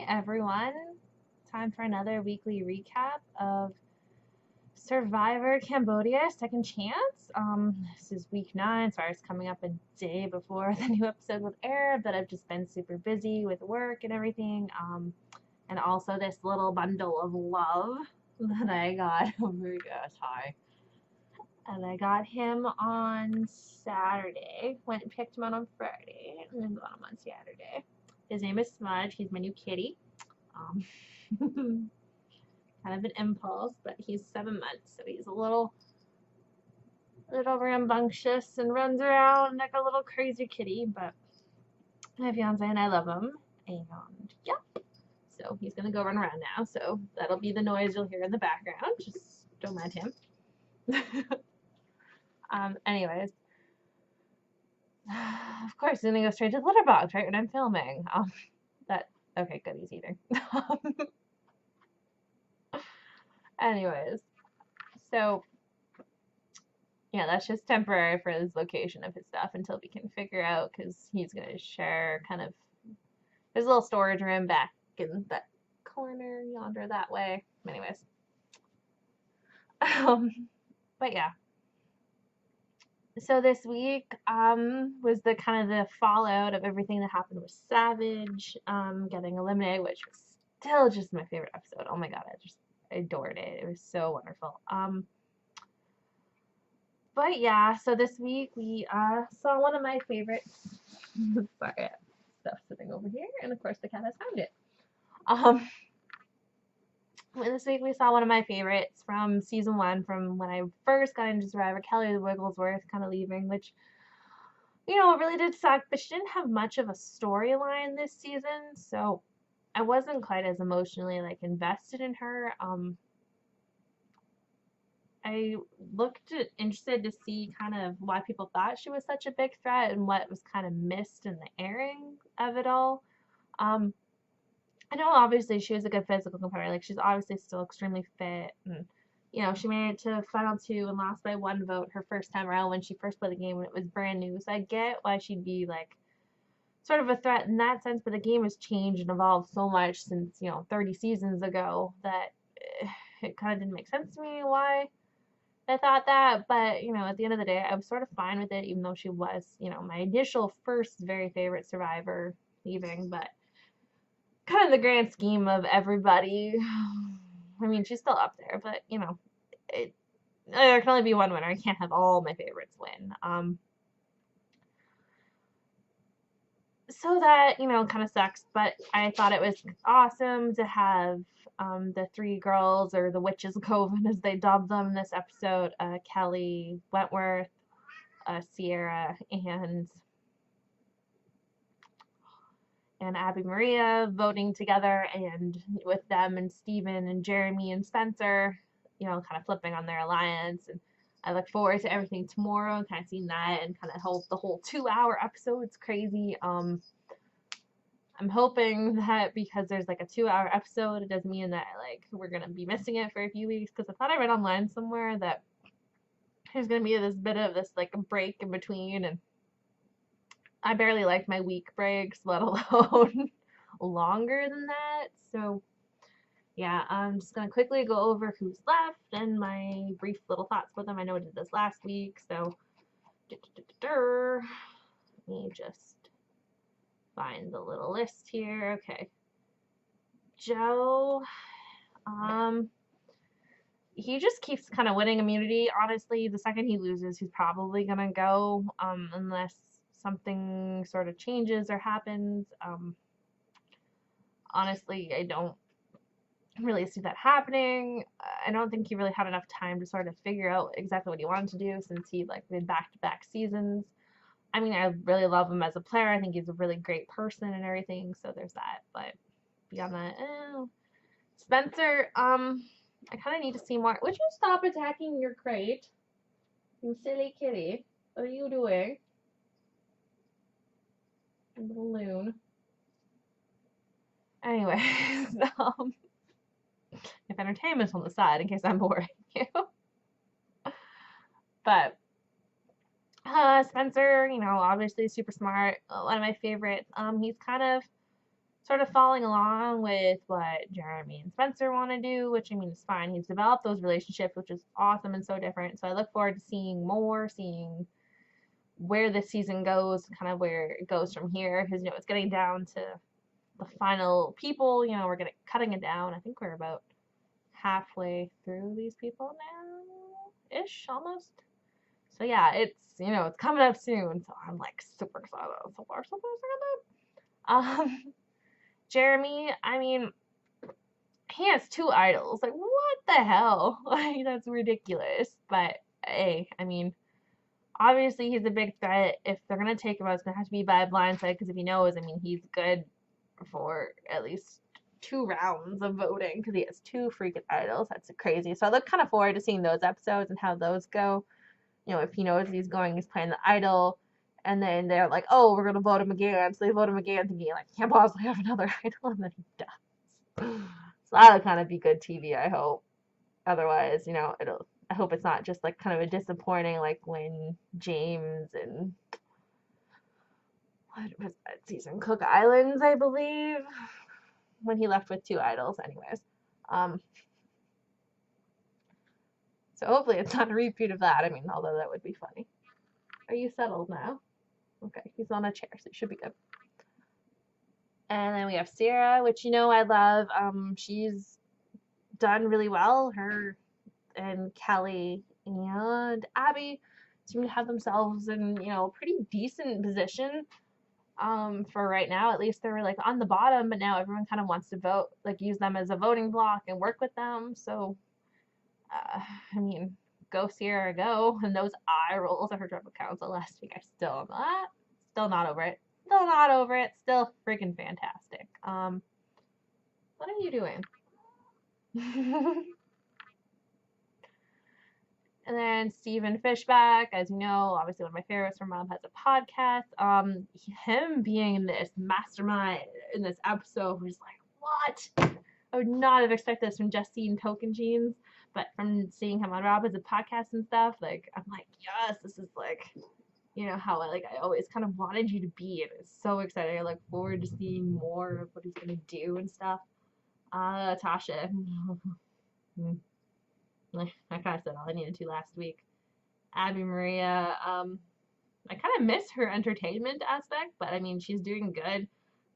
everyone. Time for another weekly recap of Survivor Cambodia Second Chance. This is week 9. Sorry, it's coming up a day before the new episode would air, but I've just been super busy with work and everything. And also this little bundle of love that I got. Oh my gosh, hi. And I got him on Saturday. Went and picked him out on Friday, and then got him on Saturday. His name is Smudge. He's my new kitty. Kind of an impulse, but he's 7 months, so he's a little rambunctious and runs around like a little crazy kitty. But my fiance and I love him, and yeah, so he's gonna go run around now. So that'll be the noise you'll hear in the background. Just don't mind him. Anyways, of course, I'm gonna go straight to the litter box right when I'm filming. Okay, good, he's eating. Anyways, so yeah, that's just temporary for this location of his stuff until we can figure out, because he's gonna share kind of his little storage room back in that corner yonder that way. Anyways, but yeah. So this week was the kind of the fallout of everything that happened with Savage getting eliminated, which was still just my favorite episode. Oh my god, I adored it. It was so wonderful. But yeah, so this week we saw one of my favorites. Sorry, stuff sitting over here, and of course the cat has found it. This week we saw one of my favorites from season 1, from when I first got into Survivor, Kelly Wigglesworth kind of leaving, which, you know, it really did suck, but she didn't have much of a storyline this season, so I wasn't quite as emotionally invested in her. I looked interested to see kind of why people thought she was such a big threat and what was kind of missed in the airing of it all. I know obviously she was a good physical competitor. Like, she's obviously still extremely fit, and you know, she made it to final 2 and lost by 1 vote her first time around when she first played the game when it was brand new. So I get why she'd be sort of a threat in that sense, but the game has changed and evolved so much since, you know, 30 seasons ago that it kind of didn't make sense to me why I thought that. But, you know, at the end of the day, I was sort of fine with it, even though she was, you know, my initial first very favorite Survivor leaving. But kind of the grand scheme of everybody, I mean, she's still up there, but, you know, there can only be one winner. I can't have all my favorites win. So that, you know, kind of sucks, but I thought it was awesome to have the 3 girls, or the Witches Coven as they dubbed them in this episode, Kelly, Wentworth, Sierra, and Abby Maria voting together, and with them and Steven and Jeremy and Spencer, you know, kind of flipping on their alliance. And I look forward to everything tomorrow, kind of seeing that, and kind of the whole 2-hour episode. It's crazy. I'm hoping that because there's a 2-hour episode, it doesn't mean that we're gonna be missing it for a few weeks, because I thought I read online somewhere that there's gonna be this bit of this a break in between, and I barely like my week breaks, let alone longer than that. So yeah, I'm just gonna quickly go over who's left and my brief little thoughts with them. I know I did this last week, so let me just find the little list here. Okay, Joe, he just keeps kind of winning immunity. Honestly, the second he loses, he's probably gonna go, unless something sort of changes or happens. Honestly, I don't really see that happening. I don't think he really had enough time to sort of figure out exactly what he wanted to do, since he did back-to-back seasons. I mean, I really love him as a player. I think he's a really great person and everything, so there's that. But beyond that, Spencer, I kind of need to see more. Would you stop attacking your crate? You silly kitty. What are you doing? Little loon. Anyways, if entertainment's on the side in case I'm boring you. But Spencer, you know, obviously super smart. One of my favorites. He's kind of sort of falling along with what Jeremy and Spencer want to do, which I mean is fine. He's developed those relationships, which is awesome and so different. So I look forward to seeing more, seeing where this season goes, kind of where it goes from here. Because it's getting down to the final people. We're cutting it down. I think we're about halfway through these people now, ish, almost. So yeah, it's coming up soon. So I'm like super excited. Super excited. Jeremy, I mean, he has 2 idols. Like, what the hell? Like, that's ridiculous. But hey, I mean, obviously he's a big threat. If they're gonna take him out, it's gonna have to be by blindside. Because if he knows, I mean, he's good for at least 2 rounds of voting because he has 2 freaking idols. That's crazy. So I look kind of forward to seeing those episodes and how those go. If he knows he's playing the idol, and then they're like, oh, we're gonna vote him again. So they vote him again, thinking like he can't possibly have another idol, and then he does. So that'll kind of be good TV, I hope. Otherwise, I hope it's not just like kind of a disappointing like when James and what was that season? Cook Islands, I believe, when he left with 2 idols. Anyways, so hopefully it's not a repeat of that. I mean, although that would be funny. Are you settled now? Okay, he's on a chair, so it should be good. And then we have Sarah, which I love. She's done really well. Her and Kelly and Abby seem to have themselves in pretty decent position. For right now, at least they were like on the bottom, but now everyone kind of wants to vote, like use them as a voting block and work with them. So, I mean, go Sierra, go. And those eye rolls at her tribal council last week, I still not over it. Still not over it. Still freaking fantastic. What are you doing? And then Stephen Fishback, as you know, obviously one of my favorites from Mom, has a podcast. Him being this mastermind in this episode was like, what? I would not have expected this from just seeing Token Jeans, but from seeing him on Rob as a podcast and stuff, like I'm like, yes, this is like, how I always kind of wanted you to be, and it's so exciting. I look forward to seeing more of what he's gonna do and stuff. Tasha. I kind of said all I needed to last week. Abby Maria, I kind of miss her entertainment aspect, but I mean, she's doing good.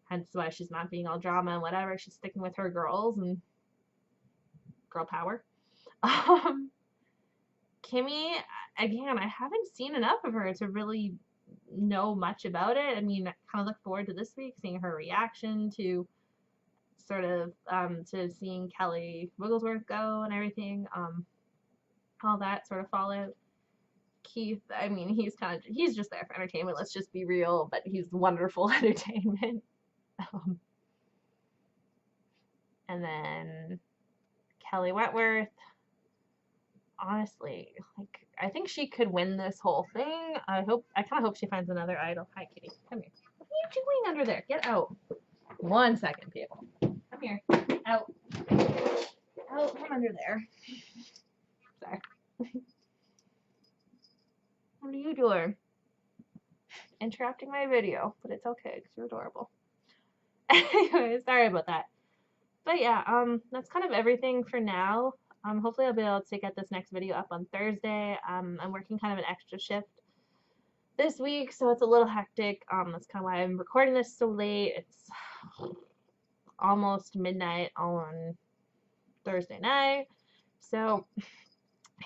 Hence why she's not being all drama and whatever. She's sticking with her girls and girl power. Kimmy, again, I haven't seen enough of her to really know much about it. I mean, I kind of look forward to this week, seeing her reaction to sort of to seeing Kelly Wigglesworth go and everything, all that sort of fallout. Keith, I mean, he's just there for entertainment. Let's just be real, but he's wonderful entertainment. And then Kelly Wentworth. Honestly, like I think she could win this whole thing. I kind of hope she finds another idol. Hi, kitty. Come here. What are you doing under there? Get out. 1 second, people. Come here. Out. Out. Come under there. Sorry. What are you doing? Interrupting my video, but it's okay because you're adorable. Anyway, sorry about that. But yeah, that's kind of everything for now. Hopefully I'll be able to get this next video up on Thursday. I'm working kind of an extra shift this week, so it's a little hectic. That's kind of why I'm recording this so late. It's almost midnight on Thursday night. So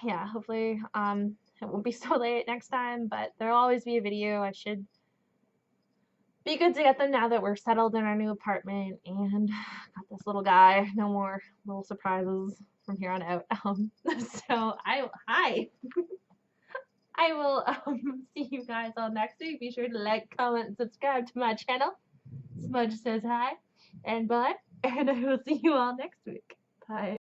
yeah, hopefully it won't be so late next time, but there'll always be a video. I should be good to get them now that we're settled in our new apartment and got this little guy. No more little surprises from here on out. So hi. I will see you guys all next week. Be sure to like, comment, and subscribe to my channel. Smudge says hi and bye, and I will see you all next week. Bye.